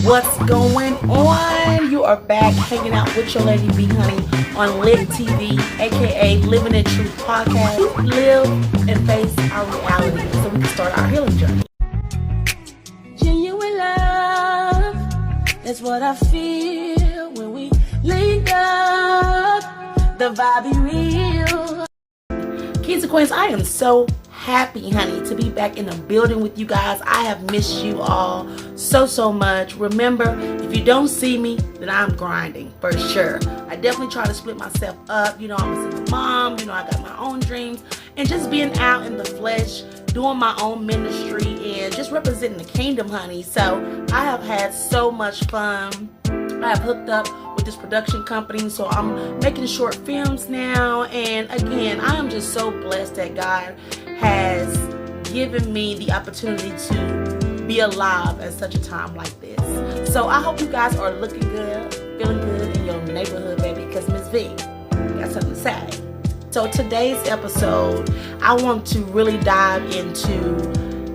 What's going on? You are back hanging out with your lady B, honey, on Lit TV, aka Living in Truth podcast. Live and face our reality so we can start our healing journey. Genuine love, that's what I feel when we link up. The vibe be real. Kings and Queens, I am so happy, honey, to be back in the building with you guys. I have missed you all so much. Remember, if you don't see me, then I'm grinding for sure. I definitely try to split myself up. You know, I'm a single mom. You know, I got my own dreams. And just being out in the flesh, doing my own ministry, and just representing the kingdom, honey. So I have had so much fun. I have hooked up with this production company, so I'm making short films now. And again, I am just so blessed that God has given me the opportunity to be alive at such a time like this. So I hope you guys are looking good, feeling good in your neighborhood, baby, because Ms.V got something to say. So today's episode, I want to really dive into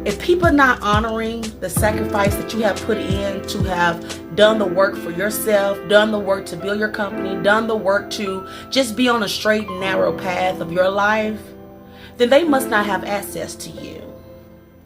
if people are not honoring the sacrifice that you have put in to have done the work for yourself, done the work to build your company, done the work to just be on a straight and narrow path of your life, then they must not have access to you.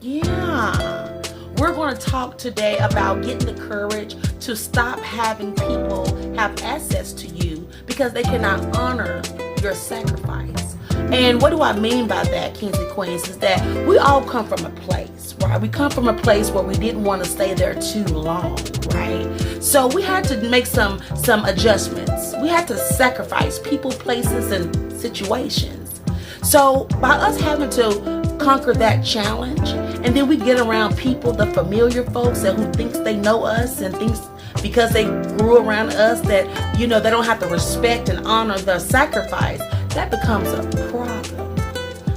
Yeah. We're going to talk today about getting the courage to stop having people have access to you because they cannot honor your sacrifice. And what do I mean by that, Kings and Queens, is that we all come from a place, right? We come from a place where we didn't want to stay there too long, right? So we had to make some adjustments. We had to sacrifice people, places, and situations. So by us having to conquer that challenge, and then we get around people, the familiar folks that who thinks they know us and thinks because they grew around us that, you know, they don't have to respect and honor the sacrifice, that becomes a problem.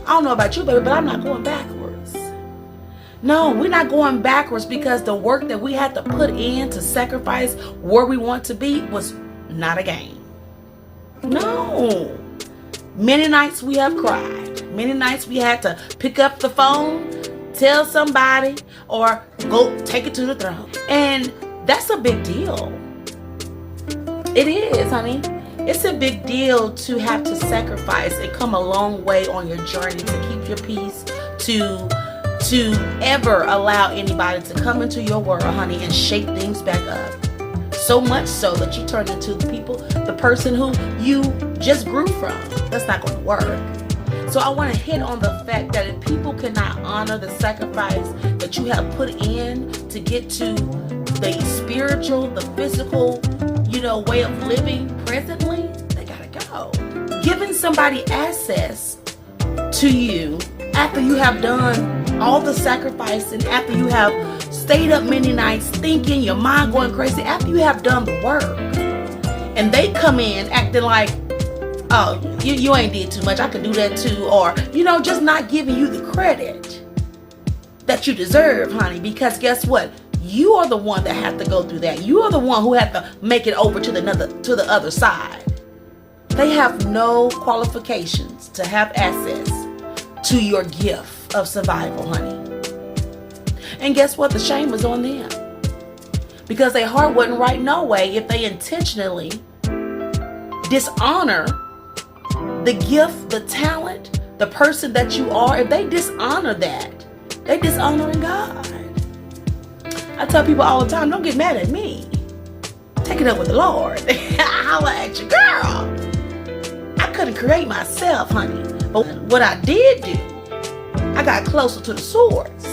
I don't know about you, baby, but I'm not going backwards. No, we're not going backwards because the work that we had to put in to sacrifice where we want to be was not a game. No. Many nights we have cried. Many nights we had to pick up the phone, tell somebody, or go take it to the throne. And that's a big deal. It is, honey. It's a big deal to have to sacrifice and come a long way on your journey to keep your peace, to ever allow anybody to come into your world, honey, and shake things back up. So much so that you turn into the person who you just grew from. That's not going to work. So I want to hit on the fact that if people cannot honor the sacrifice that you have put in to get to the spiritual, the physical, way of living presently, they gotta go. Giving somebody access to you after you have done all the sacrifice and after you have stayed up many nights thinking, your mind going crazy, after you have done the work, and they come in acting like, oh, you ain't did too much, I can do that too, or, just not giving you the credit that you deserve, honey, because guess what? You are the one that have to go through that. You are the one who have to make it over to the other side. They have no qualifications to have access to your gift of survival, honey. And guess what? The shame is on them. Because their heart wasn't right no way if they intentionally dishonor the gift, the talent, the person that you are. If they dishonor that, they dishonoring God. I tell people all the time, don't get mad at me. Take it up with the Lord. Holla at your girl. I couldn't create myself, honey. But what I did do, I got closer to the source.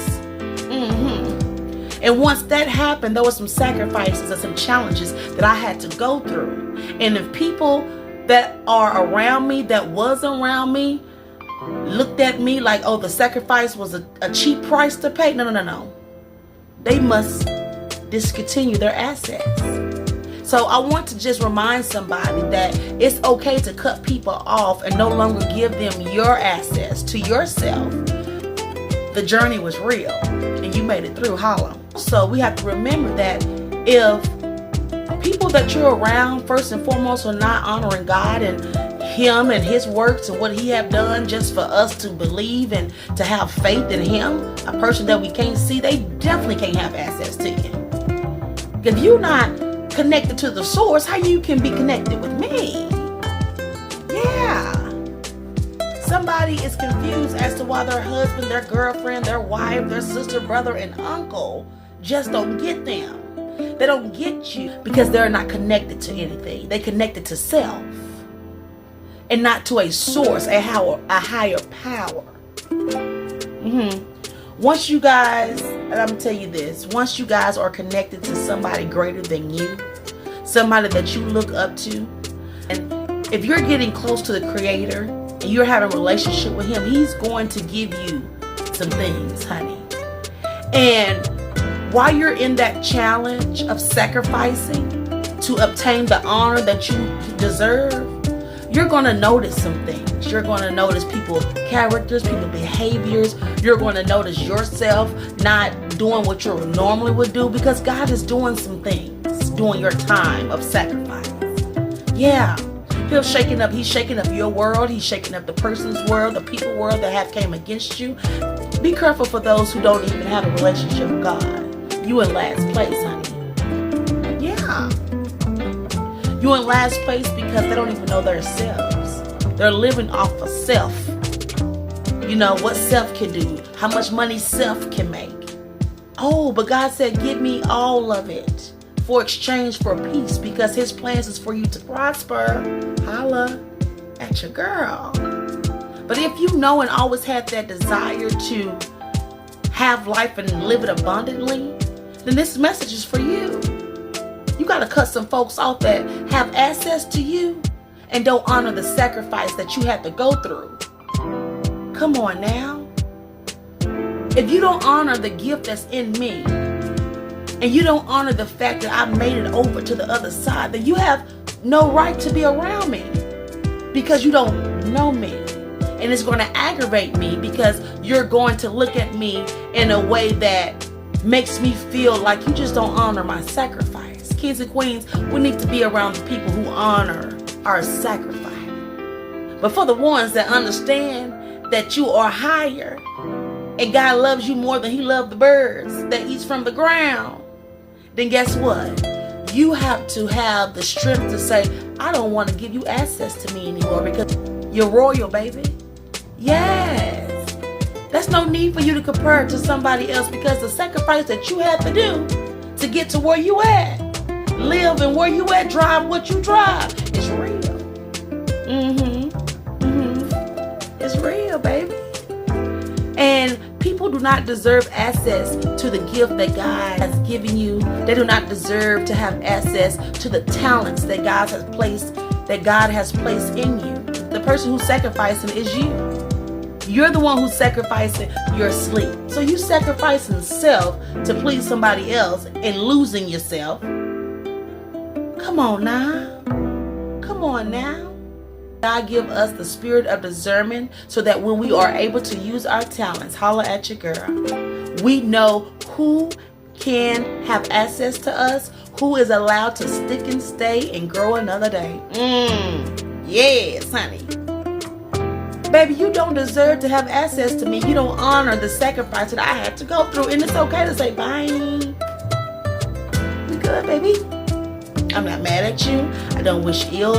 And once that happened, there were some sacrifices and some challenges that I had to go through. And if people that are around me, that was around me, looked at me like, oh, the sacrifice was a cheap price to pay. No. They must discontinue their assets. So I want to just remind somebody that it's okay to cut people off and no longer give them your access to yourself. The journey was real and you made it through hollow. So we have to remember that if people that you're around, first and foremost, are not honoring God and Him and His works and what He have done just for us to believe and to have faith in Him, a person that we can't see, they definitely can't have access to you. If you're not connected to the source, how you can be connected with me? Yeah. Somebody is confused as to why their husband, their girlfriend, their wife, their sister, brother, and uncle just don't get them. They don't get you because they're not connected to anything. They connected to self and not to a source, a higher power. Once you guys, and I'm going to tell you this, once you guys are connected to somebody greater than you, somebody that you look up to, and if you're getting close to the Creator and you're having a relationship with Him, He's going to give you some things, honey. And while you're in that challenge of sacrificing to obtain the honor that you deserve, you're going to notice some things. You're going to notice people's characters, people's behaviors. You're going to notice yourself not doing what you normally would do because God is doing some things during your time of sacrifice. Yeah. He's shaking up your world. He's shaking up the person's world, the people world that have came against you. Be careful for those who don't even have a relationship with God. You in last place, honey. Yeah. You in last place because they don't even know themselves. They're living off of self. You know, what self can do. How much money self can make. Oh, but God said, give me all of it for exchange for peace because His plans is for you to prosper. Holla at your girl. But if you know and always had that desire to have life and live it abundantly, then this message is for you. You got to cut some folks off that have access to you and don't honor the sacrifice that you had to go through. Come on now. If you don't honor the gift that's in me, and you don't honor the fact that I made it over to the other side, then you have no right to be around me because you don't know me. And it's going to aggravate me because you're going to look at me in a way that makes me feel like you just don't honor my sacrifice. Kings and queens, we need to be around the people who honor our sacrifice. But for the ones that understand that you are higher and God loves you more than He loved the birds that eats from the ground, then guess what? You have to have the strength to say, I don't want to give you access to me anymore because you're royal, baby. Yes. There's no need for you to compare it to somebody else because the sacrifice that you had to do to get to where you at, live and where you at, drive what you drive, is real. It's real, baby. And people do not deserve access to the gift that God has given you. They do not deserve to have access to the talents that God has placed in you. The person who's sacrificing is you. You're the one who's sacrificing your sleep. So you sacrificing self to please somebody else and losing yourself. Come on now. Come on now. God give us the spirit of discernment so that when we are able to use our talents, holla at your girl, we know who can have access to us, who is allowed to stick and stay and grow another day. Yes, honey. Baby, you don't deserve to have access to me. You don't honor the sacrifice that I had to go through. And it's okay to say bye. We good, baby. I'm not mad at you. I don't wish ill,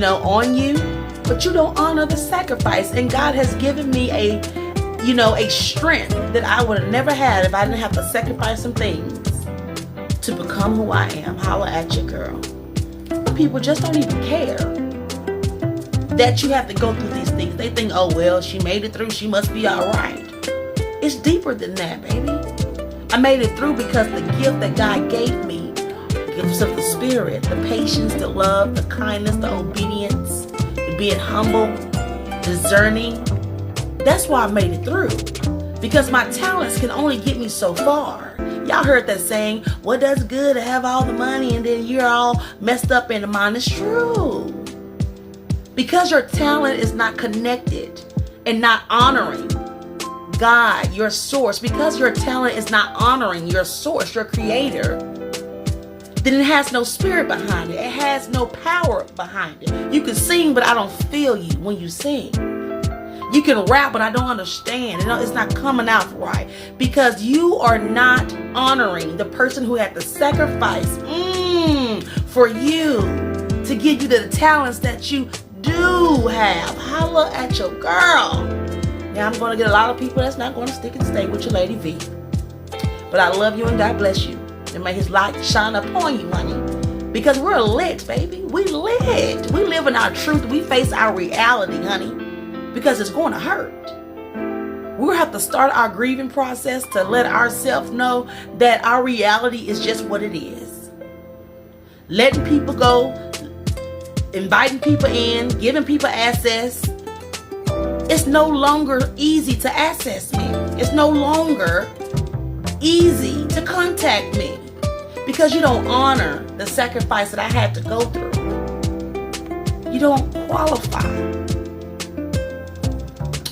on you. But you don't honor the sacrifice. And God has given me a strength that I would have never had if I didn't have to sacrifice some things to become who I am. Holla at your girl. People just don't even care that you have to go through these things. They think, oh, well, she made it through. She must be all right. It's deeper than that, baby. I made it through because the gift that God gave me, gifts of the Spirit, the patience, the love, the kindness, the obedience, the being humble, discerning. That's why I made it through. Because my talents can only get me so far. Y'all heard that saying, what does it good to have all the money and then you're all messed up in the mind? It's true. Because your talent is not connected and not honoring God, your source, because your talent is not honoring your source, your creator, then it has no spirit behind it. It has no power behind it. You can sing, but I don't feel you when you sing. You can rap, but I don't understand. It's not coming out right because you are not honoring the person who had to sacrifice for you to give you the talents that you do have. Holla at your girl. Now, I'm going to get a lot of people that's not going to stick and stay with your Lady V. But I love you and God bless you. And may his light shine upon you, honey. Because we're lit, baby. We lit. We live in our truth. We face our reality, honey. Because it's going to hurt. We'll have to start our grieving process to let ourselves know that our reality is just what it is. Letting people go, inviting people in, giving people access. It's no longer easy to access me. It's no longer easy to contact me because you don't honor the sacrifice that I had to go through. You don't qualify.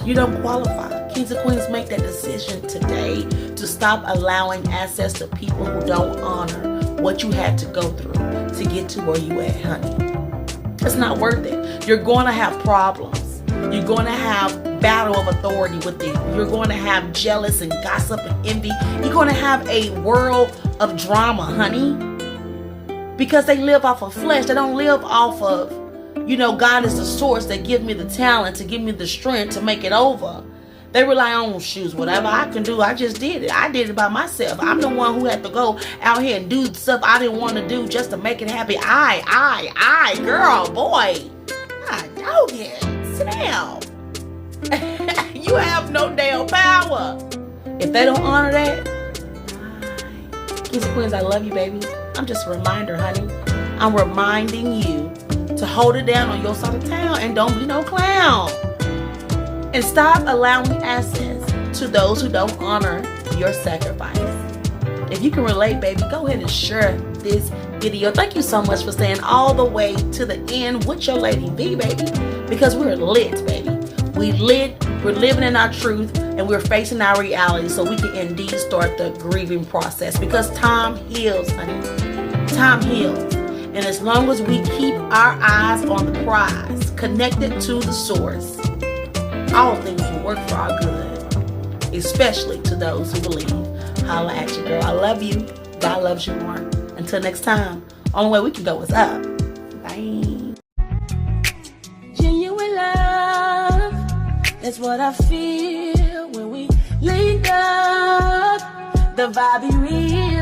You don't qualify. Kings and queens, make that decision today to stop allowing access to people who don't honor what you had to go through to get to where you at, honey. It's not worth it. You're going to have problems. You're going to have battle of authority with it. You're going to have jealous and gossip and envy. You're going to have a world of drama, honey. Because they live off of flesh. They don't live off of, God is the source that give me the talent, to give me the strength to make it over. They rely on shoes. Whatever I can do, I just did it. I did it by myself. I'm the one who had to go out here and do stuff I didn't want to do just to make it happy. Girl, boy. I don't get it. Sit down. You have no damn power. If they don't honor that, Kings and queens, I love you, baby. I'm just a reminder, honey. I'm reminding you to hold it down on your side of town and don't be no clown. And stop allowing access to those who don't honor your sacrifice. If you can relate, baby, go ahead and share this video. Thank you so much for staying all the way to the end with your Lady V, baby. Because we're lit, baby. We lit, we're living in our truth, and we're facing our reality so we can indeed start the grieving process. Because time heals, honey. Time heals. And as long as we keep our eyes on the prize, connected to the source, all things will work for our good. Especially to those who believe. Holla at you, girl. I love you. God loves you more. Until next time, only way we can go is up. Bye. Genuine love, that's what I feel when we link up. The vibe be real.